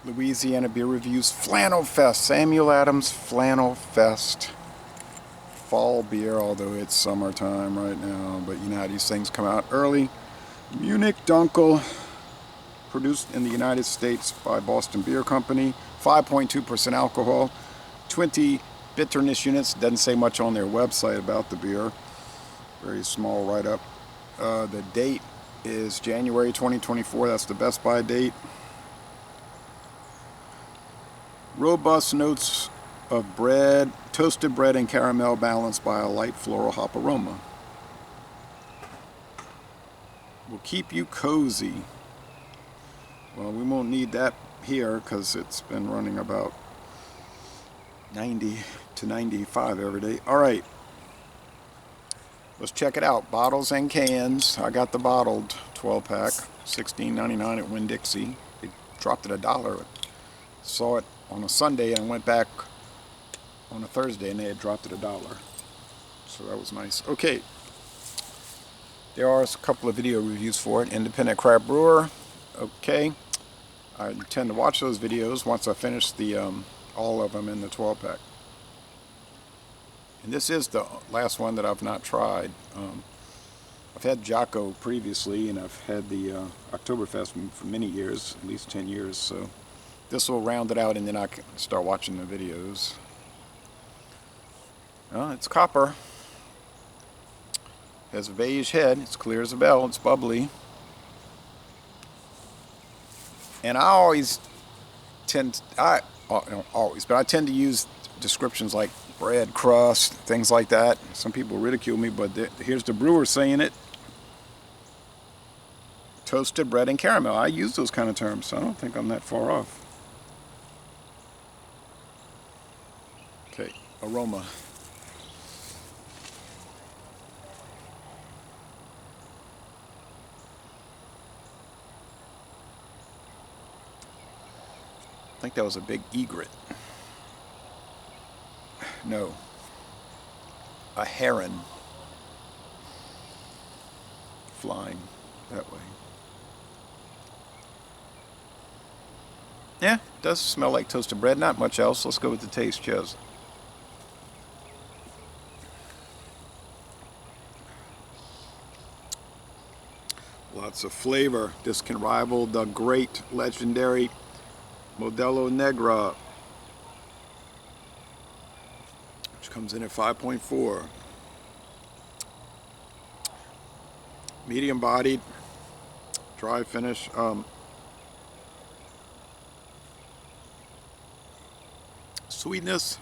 Louisiana Beer Reviews Flannel Fest. Samuel Adams Flannel Fest. Fall beer, although it's summertime right now. But you know how these things come out early. Munich Dunkel, produced in the United States by Boston Beer Company. 5.2% alcohol. 20 bitterness units. Doesn't say much on their website about the beer. Very small write-up. The date is January 2024. That's the best by date. Robust notes of bread, toasted bread and caramel balanced by a light floral hop aroma. Will keep you cozy. Well, we won't need that here because it's been running about 90 to 95 every day. All right. Let's check it out. Bottles and cans. I got the bottled 12-pack, $16.99 at Winn-Dixie. They dropped it $1. Saw it on a Sunday and went back on a Thursday and they had dropped it $1. So that was nice. Okay. There are a couple of video reviews for it. Independent craft brewer. Okay. I intend to watch those videos once I finish the all of them in the 12-pack. And this is the last one that I've not tried. I've had Jocko previously, and I've had the Oktoberfest for many years, at least 10 years. So this will round it out, and then I can start watching the videos. It's copper. Has a beige head. It's clear as a bell. It's bubbly. And I always tend, not always, but I tend to use descriptions like bread, crust, things like that. Some people ridicule me, but here's the brewer saying it. Toasted bread and caramel. I use those kind of terms, so I don't think I'm that far off. Okay, aroma. I think that was a big egret. No. A heron. Flying that way. Yeah, it does smell like toasted bread. Not much else. Let's go with the taste. Cheers. Lots of flavor. This can rival the great, legendary Modelo Negra, which comes in at 5.4. Medium bodied, dry finish. Sweetness,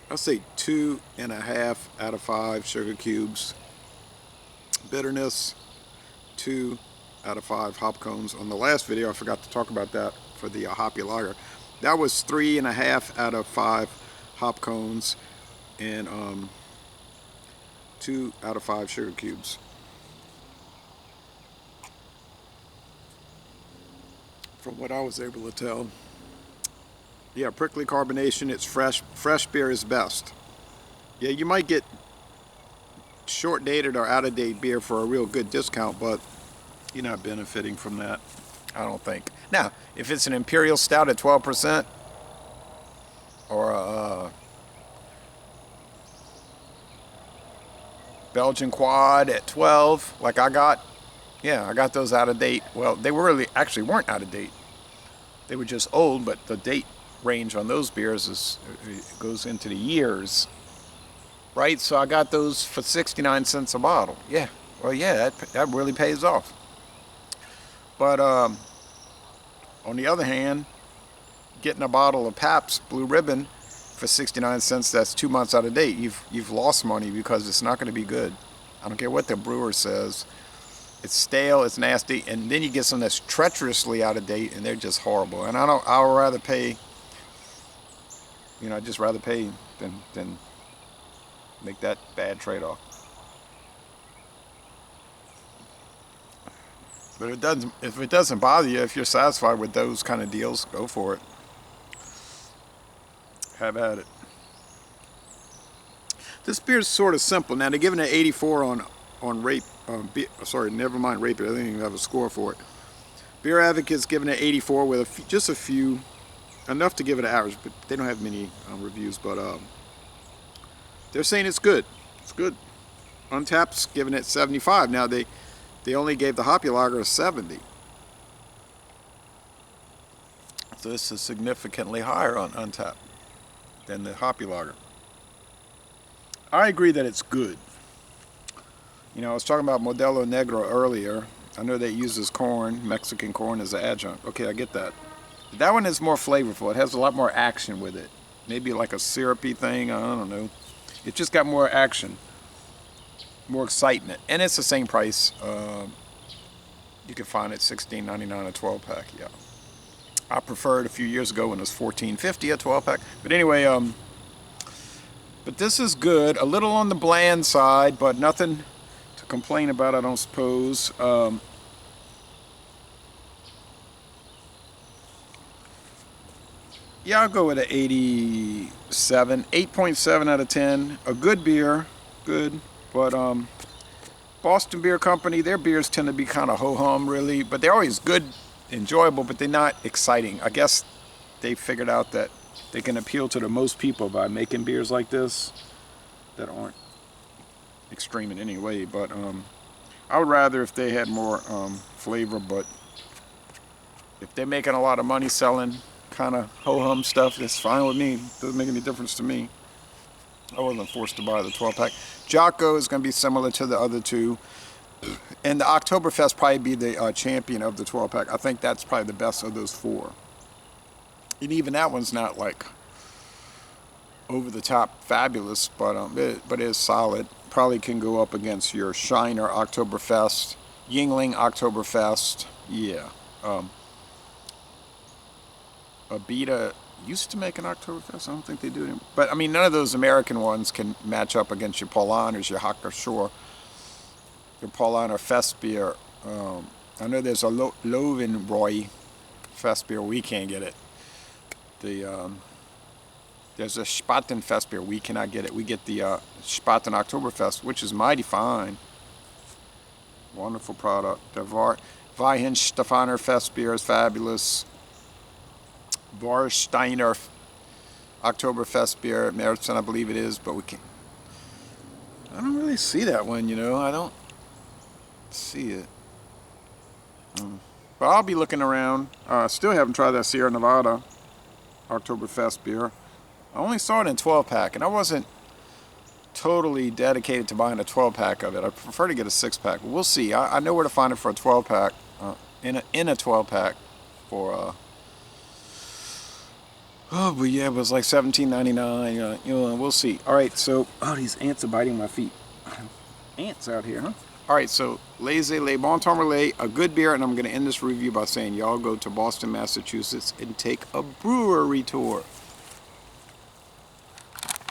I'll say 2.5 out of 5 sugar cubes. Bitterness, 2 out of 5 hop cones. On the last video, I forgot to talk about that for the hoppy lager. That was 3.5 out of 5 hop cones and 2 out of 5 sugar cubes. From what I was able to tell. Yeah, prickly carbonation. It's fresh. Fresh beer is best. Yeah, you might get short dated or out of date beer for a real good discount, but you're not benefiting from that, I don't think. Now, if it's an Imperial Stout at 12%, or a Belgian Quad at 12, like I got, yeah, I got those out of date. Well, they actually weren't out of date. They were just old, but the date range on those beers goes into the years, right? So I got those for 69 cents a bottle. Yeah, well, yeah, that really pays off. But on the other hand, getting a bottle of Pabst Blue Ribbon for 69 cents, that's 2 months out of date. You've lost money because it's not going to be good. I don't care what the brewer says. It's stale, it's nasty, and then you get some that's treacherously out of date, and they're just horrible. And I'd rather pay, I'd just rather pay than make that bad trade-off. But if it doesn't bother you, if you're satisfied with those kind of deals, go for it. Have at it. This beer is sort of simple. Now they're giving it 84 on rape. Sorry, never mind rape. I didn't even have a score for it. Beer Advocate's giving it 84 with just a few, enough to give it an average, but they don't have many reviews. But they're saying it's good. It's good. Untapped's giving it 75. Now they only gave the Hoppy Lager a 70. So this is significantly higher on Untapped than the Hoppy Lager. I agree that it's good. You know, I was talking about Modelo Negro earlier. I know that it uses corn, Mexican corn, as an adjunct. Okay, I get that. But that one is more flavorful. It has a lot more action with it. Maybe like a syrupy thing. I don't know. It just got more action, more excitement, and it's the same price. You can find it $16.99 a 12-pack. Yeah, I preferred a few years ago when it was $14.50 a 12-pack. But anyway, but this is good. A little on the bland side, but nothing to complain about, I don't suppose. Yeah, I'll go with an 87, 8.7 out of 10. A good beer, good, but Boston Beer Company, their beers tend to be kind of ho-hum, really, but they're always good, enjoyable, but they're not exciting. I guess they figured out that they can appeal to the most people by making beers like this that aren't extreme in any way, but I would rather if they had more flavor, but if they're making a lot of money selling kind of ho-hum stuff, that's fine with me. Doesn't make any difference to me. I wasn't forced to buy the 12-pack. Jocko is going to be similar to the other two, and the Oktoberfest probably be the champion of the 12-pack. I think that's probably the best of those four. And even that one's not like over the top fabulous, but it is solid. Probably can go up against your Shiner Oktoberfest, Yingling Oktoberfest. Yeah. Abita used to make an Oktoberfest. I don't think they do anymore. But I mean, none of those American ones can match up against your Pauliners, your Hacker-Shore, your Paulaner Fest beer. I know there's a Lovenbräu Fest beer. We can't get it. There's a Spaten Fest beer. We cannot get it. We get the Spaten Oktoberfest, which is mighty fine. Wonderful product. The Weihenstephaner Fest beer is fabulous. Warsteiner Oktoberfest beer at Meritzen, I believe it is, but I don't really see that one, you know. I don't see it. But I'll be looking around. Still haven't tried that Sierra Nevada Oktoberfest beer. I only saw it in 12-pack, and I wasn't totally dedicated to buying a 12-pack of it. I prefer to get a 6-pack. But we'll see. I know where to find it for a 12-pack. In a 12-pack for oh, but yeah, it was like $17.99. You know, we'll see. All right, so these ants are biting my feet. Ants out here, huh? All right, so Laissez Les Bon Temps Relais, a good beer, and I'm going to end this review by saying y'all go to Boston, Massachusetts, and take a brewery tour.